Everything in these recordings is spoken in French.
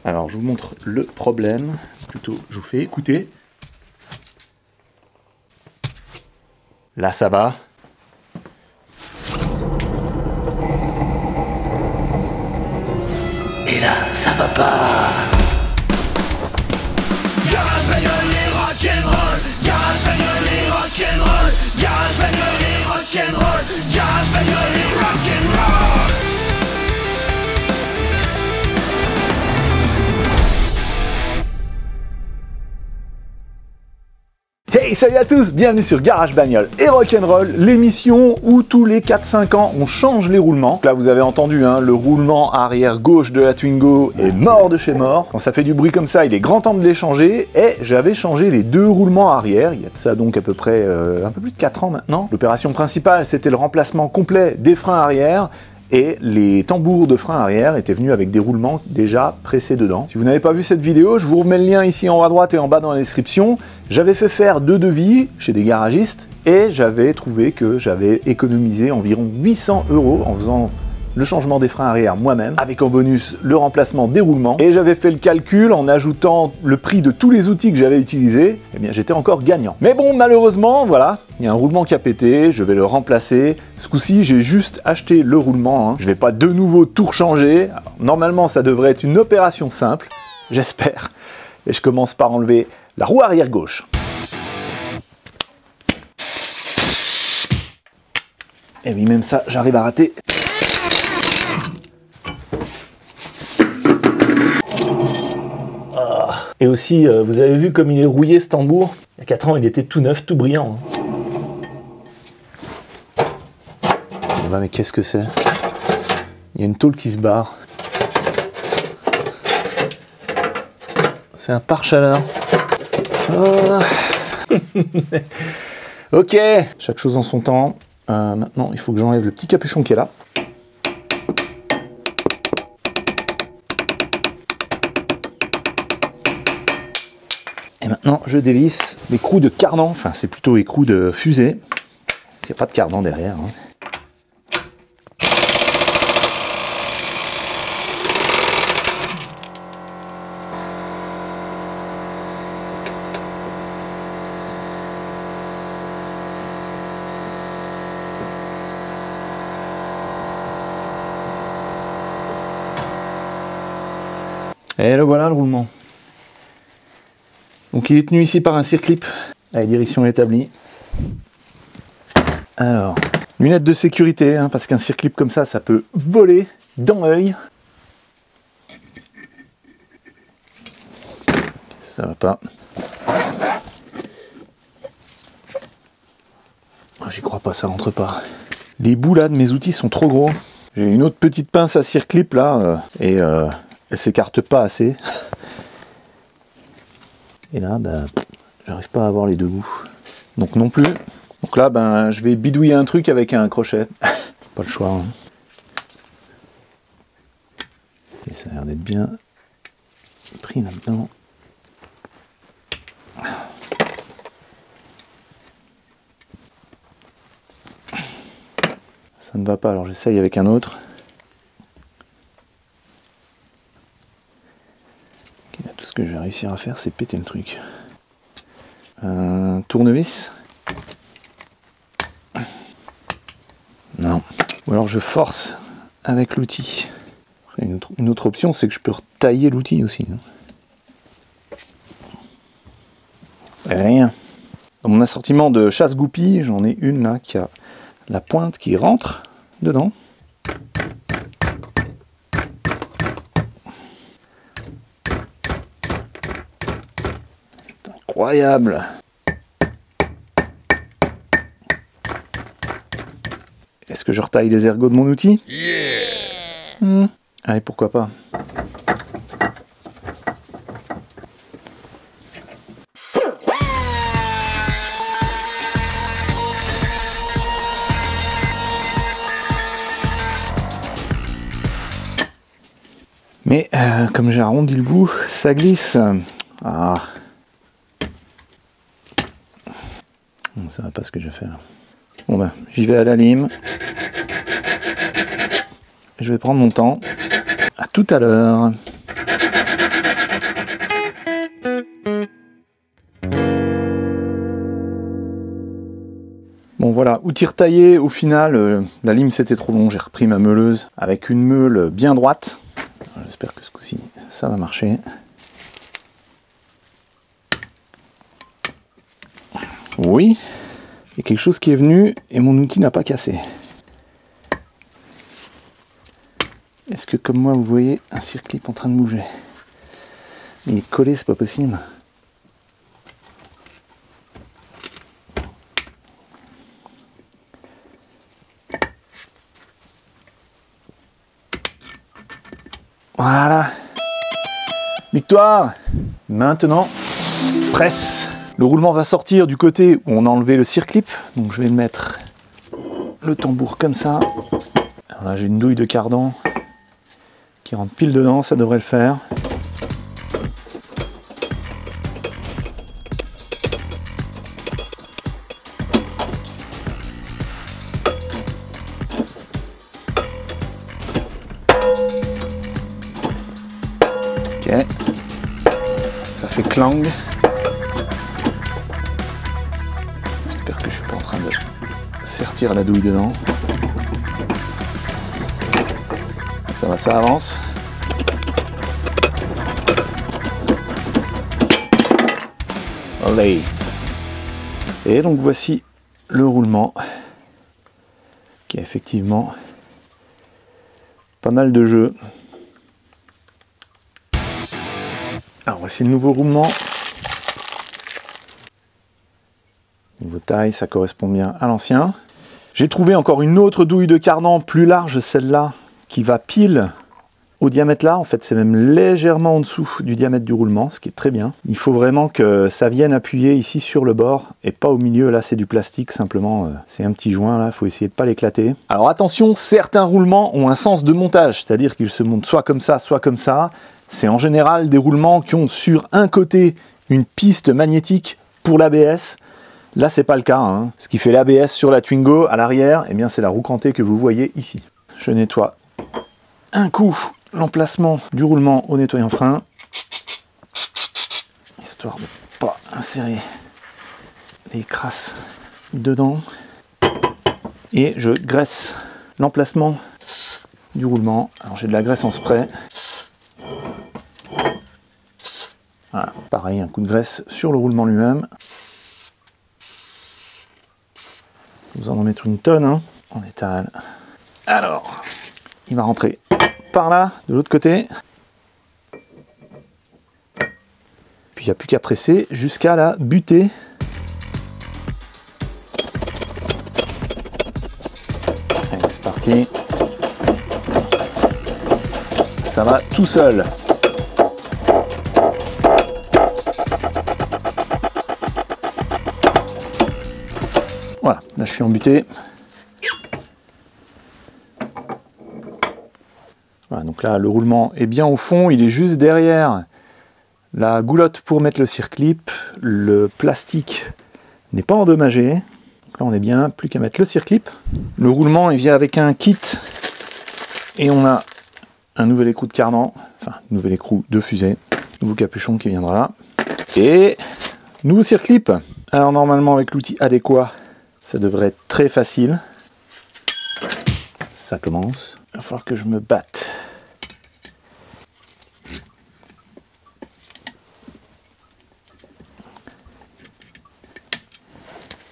Alors je vous montre le problème, plutôt je vous fais écouter. Là ça va. Et là ça va pas. Garage bagnole et rock'n'roll, garage bagnole et rock'n'roll, garage bagnole et rock'n'roll, garage bagnole et rock'n'roll. Hey, salut à tous, bienvenue sur Garage Bagnole et Rock'n'Roll, l'émission où tous les 4-5 ans on change les roulements. Là vous avez entendu, hein, le roulement arrière gauche de la Twingo est mort de chez mort. Quand ça fait du bruit comme ça, il est grand temps de les changer et j'avais changé les deux roulements arrière, il y a de ça donc à peu près un peu plus de 4 ans maintenant. L'opération principale c'était le remplacement complet des freins arrière. Et les tambours de frein arrière étaient venus avec des roulements déjà pressés dedans. Si vous n'avez pas vu cette vidéo, je vous remets le lien ici en haut à droite et en bas dans la description. J'avais fait faire 2 devis chez des garagistes et j'avais trouvé que j'avais économisé environ 800 € en faisant le changement des freins arrière moi-même, avec en bonus le remplacement des roulements. Et j'avais fait le calcul en ajoutant le prix de tous les outils que j'avais utilisés, et bien j'étais encore gagnant. Mais bon, malheureusement, voilà, il y a un roulement qui a pété, je vais le remplacer. Ce coup-ci, j'ai juste acheté le roulement, hein. Je vais pas de nouveau tout rechanger. Alors, normalement, ça devrait être une opération simple, j'espère. Et je commence par enlever la roue arrière gauche. Et oui, même ça, j'arrive à rater. Et aussi, vous avez vu comme il est rouillé ce tambour. Il y a 4 ans, il était tout neuf, tout brillant. Bah, mais qu'est-ce que c'est? Il y a une tôle qui se barre. C'est un pare-chaleur. Oh. Ok, chaque chose en son temps. Maintenant, il faut que j'enlève le petit capuchon qui est là. Et maintenant, je dévisse l'écrou de cardan, enfin c'est plutôt écrou de fusée. Il n'y a pas de cardan derrière. Hein. Et le voilà le roulement. Donc il est tenu ici par un circlip avec direction établie. Alors, lunettes de sécurité, hein, parce qu'un circlip comme ça peut voler dans l'œil. Ça va pas. Oh, j'y crois pas, ça rentre pas. Les bouts là de mes outils sont trop gros. J'ai une autre petite pince à circlip là, et elle s'écarte pas assez. Et là, bah, j'arrive pas à avoir les deux bouts. Donc non plus. Donc là, ben, je vais bidouiller un truc avec un crochet. Pas le choix. Hein. Et ça a l'air d'être bien pris là-dedans. Ça ne va pas, alors j'essaye avec un autre. Tout ce que je vais réussir à faire, c'est péter le truc. Tournevis. Non. Ou alors je force avec l'outil. Une autre option, c'est que je peux retailler l'outil aussi. Rien. Dans mon assortiment de chasse-goupilles, j'en ai une là qui a la pointe qui rentre dedans. Incroyable. Est-ce que je retaille les ergots de mon outil? Allez, pourquoi pas. Mais comme j'ai arrondi le bout, ça glisse. Ah. Ça va pas ce que je vais faire. Bon ben, j'y vais à la lime. Je vais prendre mon temps. À tout à l'heure. voilà, outil retaillé, au final, la lime c'était trop long, j'ai repris ma meuleuse avec une meule bien droite. J'espère que ce coup-ci, ça va marcher. Oui, il y a quelque chose qui est venu et mon outil n'a pas cassé. Est-ce que comme moi vous voyez un circlip en train de bouger? Il est collé, c'est pas possible. Voilà. Victoire. Maintenant, presse. Le roulement va sortir du côté où on a enlevé le circlip. Donc je vais mettre le tambour comme ça. Alors là j'ai une douille de cardan qui rentre pile dedans, ça devrait le faire. Ok, ça fait clang. J'espère que je suis pas en train de sertir la douille dedans. Ça va, ça avance. Allez. Et donc voici le roulement qui a effectivement pas mal de jeu. Alors voici le nouveau roulement. Niveau taille, ça correspond bien à l'ancien. J'ai trouvé encore une autre douille de cardan plus large, celle-là, qui va pile au diamètre là. En fait, c'est même légèrement en dessous du diamètre du roulement, ce qui est très bien. Il faut vraiment que ça vienne appuyer ici sur le bord et pas au milieu. Là, c'est du plastique simplement. C'est un petit joint là, il faut essayer de pas l'éclater. Alors attention, certains roulements ont un sens de montage, c'est-à-dire qu'ils se montent soit comme ça, soit comme ça. C'est en général des roulements qui ont sur un côté une piste magnétique pour l'ABS. Là, c'est pas le cas, hein. Ce qui fait l'ABS sur la Twingo à l'arrière, eh bien, c'est la roue crantée que vous voyez ici. Je nettoie un coup l'emplacement du roulement au nettoyant frein, histoire de ne pas insérer des crasses dedans. Et je graisse l'emplacement du roulement. Alors j'ai de la graisse en spray. Voilà, pareil, un coup de graisse sur le roulement lui-même. Vous en mettre une tonne, hein, en étal. Alors, il va rentrer par là, de l'autre côté. Puis il n'y a plus qu'à presser jusqu'à la butée. Allez, c'est parti. Ça va tout seul. Voilà, là je suis en butée. Voilà, donc là le roulement est bien au fond, il est juste derrière la goulotte pour mettre le circlip. Le plastique n'est pas endommagé. Donc là on est bien, plus qu'à mettre le circlip. Le roulement il vient avec un kit et on a un nouvel écrou de cardan, enfin nouvel écrou de fusée, nouveau capuchon qui viendra là. Et nouveau circlip. Alors normalement avec l'outil adéquat, ça devrait être très facile. Ça commence. Il va falloir que je me batte.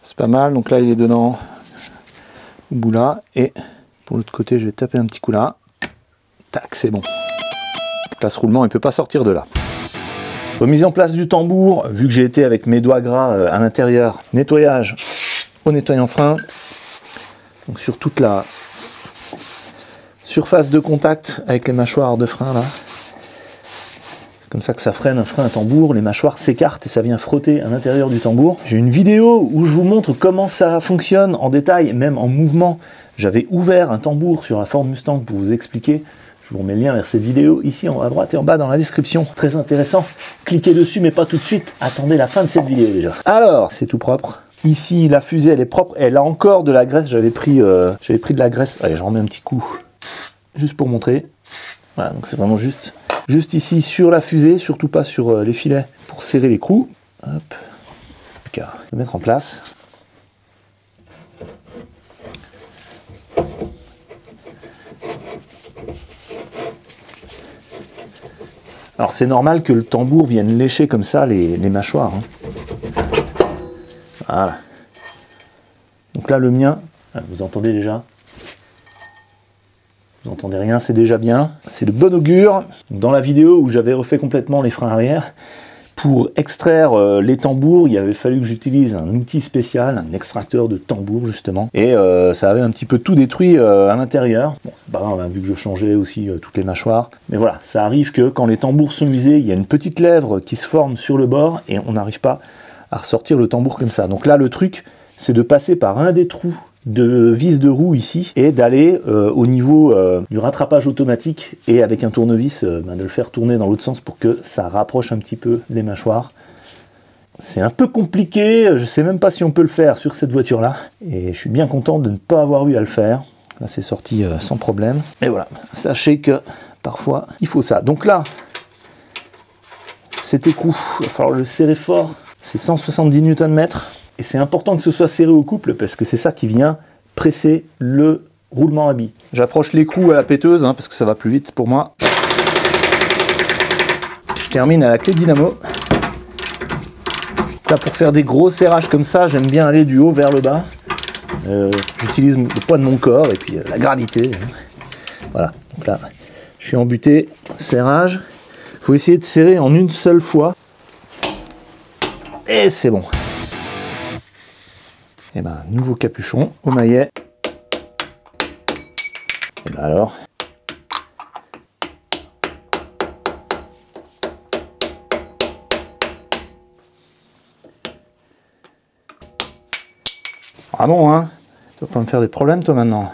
C'est pas mal. Donc là, il est dedans au bout là. Et pour l'autre côté, je vais taper un petit coup là. Tac, c'est bon. Donc là, ce roulement, il ne peut pas sortir de là. Remise en place du tambour. Vu que j'ai été avec mes doigts gras à l'intérieur, nettoyage au nettoyant frein. Donc sur toute la surface de contact avec les mâchoires de frein là. C'est comme ça que ça freine un frein à tambour. Les mâchoires s'écartent et ça vient frotter à l'intérieur du tambour. J'ai une vidéo où je vous montre comment ça fonctionne en détail, même en mouvement. J'avais ouvert un tambour sur la Ford Mustang pour vous expliquer. Je vous remets le lien vers cette vidéo ici en haut à droite et en bas dans la description. Très intéressant. Cliquez dessus mais pas tout de suite. Attendez la fin de cette vidéo déjà. Alors, c'est tout propre. Ici, la fusée, elle est propre. Elle a encore de la graisse. J'avais pris de la graisse. Allez, j'en remets un petit coup. Juste pour montrer. Voilà, donc c'est vraiment juste ici sur la fusée. Surtout pas sur les filets pour serrer l'écrou. Hop. Plus qu'à le mettre en place. Alors c'est normal que le tambour vienne lécher comme ça les mâchoires. Hein. Voilà. Donc là le mien, vous entendez déjà? Vous n'entendez rien, c'est déjà bien. C'est de bon augure. Dans la vidéo où j'avais refait complètement les freins arrière, pour extraire les tambours, il avait fallu que j'utilise un outil spécial, un extracteur de tambour justement. Et ça avait un petit peu tout détruit à l'intérieur. Bon, c'est pas grave, hein, vu que je changeais aussi toutes les mâchoires. Mais voilà, ça arrive que quand les tambours sont usés, il y a une petite lèvre qui se forme sur le bord et on n'arrive pas à ressortir le tambour comme ça. Donc là, le truc, c'est de passer par un des trous de vis de roue ici et d'aller au niveau du rattrapage automatique et avec un tournevis de le faire tourner dans l'autre sens pour que ça rapproche un petit peu les mâchoires. C'est un peu compliqué, je sais même pas si on peut le faire sur cette voiture là et je suis bien content de ne pas avoir eu à le faire. Là c'est sorti sans problème. Et voilà, sachez que parfois il faut ça. Donc là cet écrou, il va falloir le serrer fort, c'est 170 Nm. Et c'est important que ce soit serré au couple parce que c'est ça qui vient presser le roulement à billes. J'approche l'écrou à la péteuse hein, parce que ça va plus vite pour moi. Je termine à la clé dynamo. Là pour faire des gros serrages comme ça, j'aime bien aller du haut vers le bas. J'utilise le poids de mon corps et puis la gravité. Voilà, donc là je suis embuté, serrage. Il faut essayer de serrer en une seule fois. Et c'est bon. Et ben nouveau capuchon au maillet. Et ben alors. Ah bon hein, tu vas pas me faire des problèmes toi maintenant.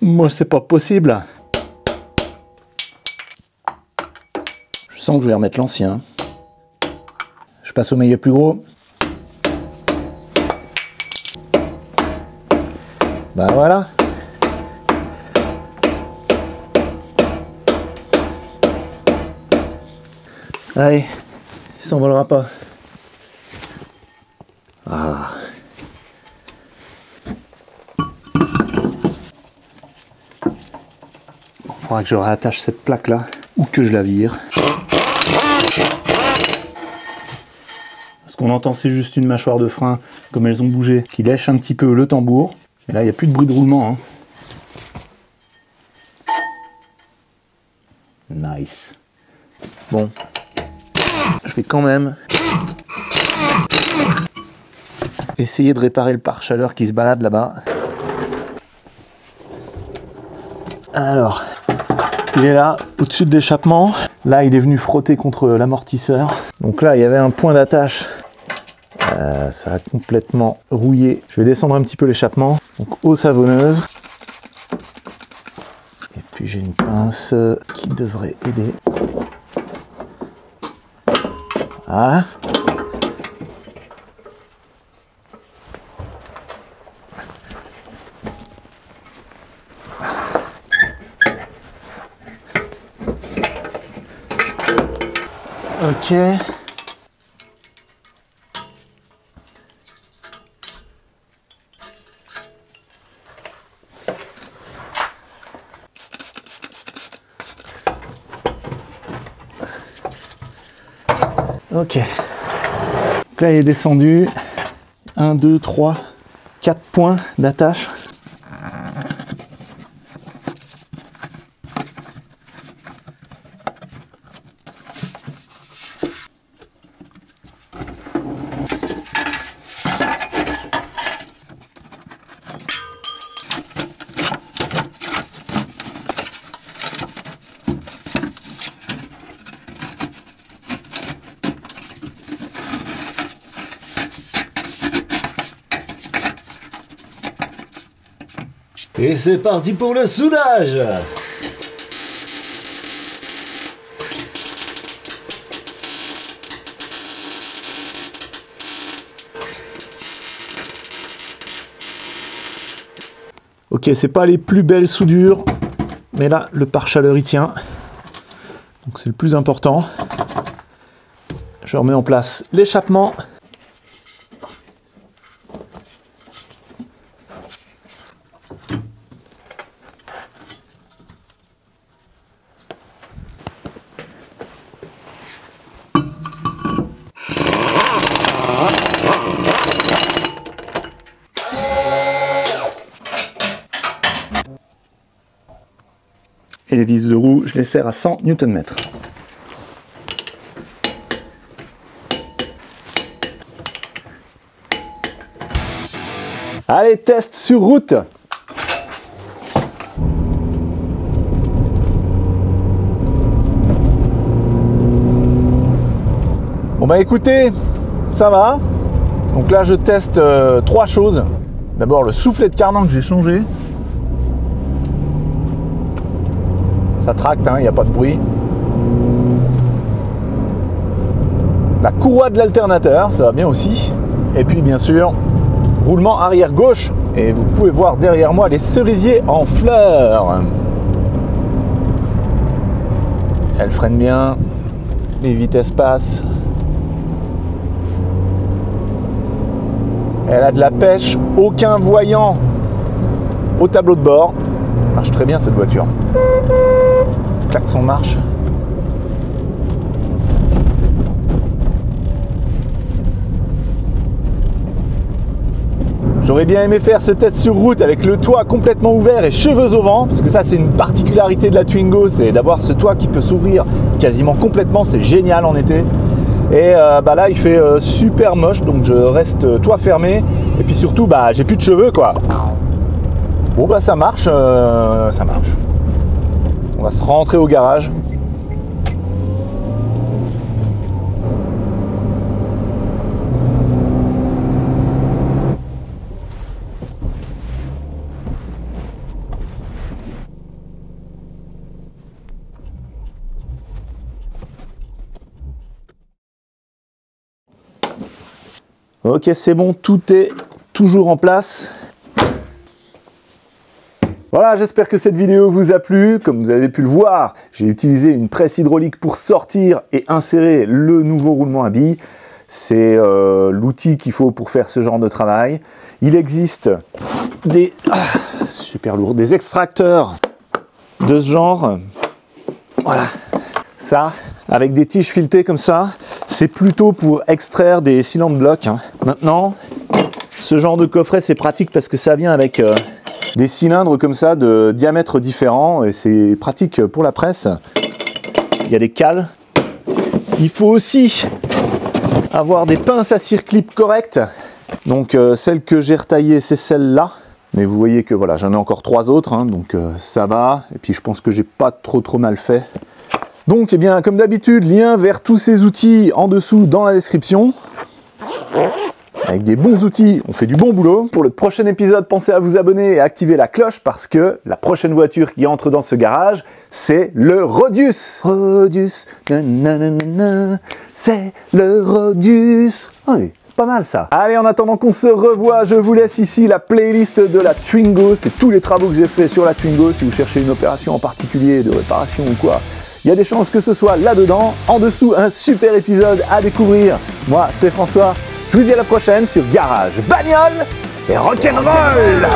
Moi c'est pas possible. Je sens que je vais remettre l'ancien. Je passe au maillet plus gros. Bah voilà. Allez, il s'envolera pas. Ah. Il faudra que je réattache cette plaque là ou que je la vire. Ce qu'on entend, c'est juste une mâchoire de frein, comme elles ont bougé, qui lèche un petit peu le tambour. Et là, il n'y a plus de bruit de roulement. Hein. Nice. Bon. Je vais quand même essayer de réparer le pare-chaleur qui se balade là-bas. Alors, il est là, au-dessus de l'échappement. Là, il est venu frotter contre l'amortisseur. Donc là, il y avait un point d'attache. Ça a complètement rouillé. Je vais descendre un petit peu l'échappement. Donc eau savonneuse. Et puis j'ai une pince qui devrait aider. Voilà. Ok. Ok. Donc là il est descendu. 1, 2, 3, 4 points d'attache. Et c'est parti pour le soudage. Ok, c'est pas les plus belles soudures, mais là, le pare-chaleur y tient. Donc c'est le plus important. Je remets en place l'échappement. Et les vis de roue, je les serre à 100 Nm. Allez, test sur route. Bon bah écoutez, ça va. Donc là je teste 3 choses. D'abord le soufflet de cardan que j'ai changé. Ça tracte, il n'y a pas de bruit. La courroie de l'alternateur, ça va bien aussi. Et puis bien sûr, roulement arrière gauche. Et vous pouvez voir derrière moi les cerisiers en fleurs. Elle freine bien. Les vitesses passent. Elle a de la pêche, aucun voyant au tableau de bord. Marche très bien cette voiture. Klaxon marche. J'aurais bien aimé faire ce test sur route avec le toit complètement ouvert et cheveux au vent, parce que ça c'est une particularité de la Twingo, c'est d'avoir ce toit qui peut s'ouvrir quasiment complètement, c'est génial en été. Et bah là il fait super moche, donc je reste toit fermé et puis surtout bah j'ai plus de cheveux quoi. Bon bah ça marche, ça marche. On va se rentrer au garage. Ok, c'est bon, tout est toujours en place. Voilà, j'espère que cette vidéo vous a plu. Comme vous avez pu le voir, j'ai utilisé une presse hydraulique pour sortir et insérer le nouveau roulement à billes. C'est l'outil qu'il faut pour faire ce genre de travail. Il existe des super lourds, des extracteurs de ce genre. Voilà, ça, avec des tiges filetées comme ça, c'est plutôt pour extraire des cylindres blocs. Maintenant, ce genre de coffret, c'est pratique parce que ça vient avec des cylindres comme ça de diamètres différents et c'est pratique pour la presse. Il y a des cales. Il faut aussi avoir des pinces à circlip correctes. Donc celle que j'ai retaillée, c'est celle-là. Mais vous voyez que voilà, j'en ai encore 3 autres, donc ça va. Et puis je pense que j'ai pas trop mal fait. Donc, eh bien, comme d'habitude, lien vers tous ces outils en dessous dans la description. Avec des bons outils, on fait du bon boulot. Pour le prochain épisode, pensez à vous abonner et à activer la cloche parce que la prochaine voiture qui entre dans ce garage, c'est le Rodius. Rodius, nanana, c'est le Rodius. Oui, pas mal ça. Allez, en attendant qu'on se revoie, je vous laisse ici la playlist de la Twingo. C'est tous les travaux que j'ai fait sur la Twingo. Si vous cherchez une opération en particulier de réparation ou quoi, il y a des chances que ce soit là-dedans. En dessous, un super épisode à découvrir. Moi, c'est François. Je vous dis à la prochaine sur Garage Bagnole et Rock'n'Roll.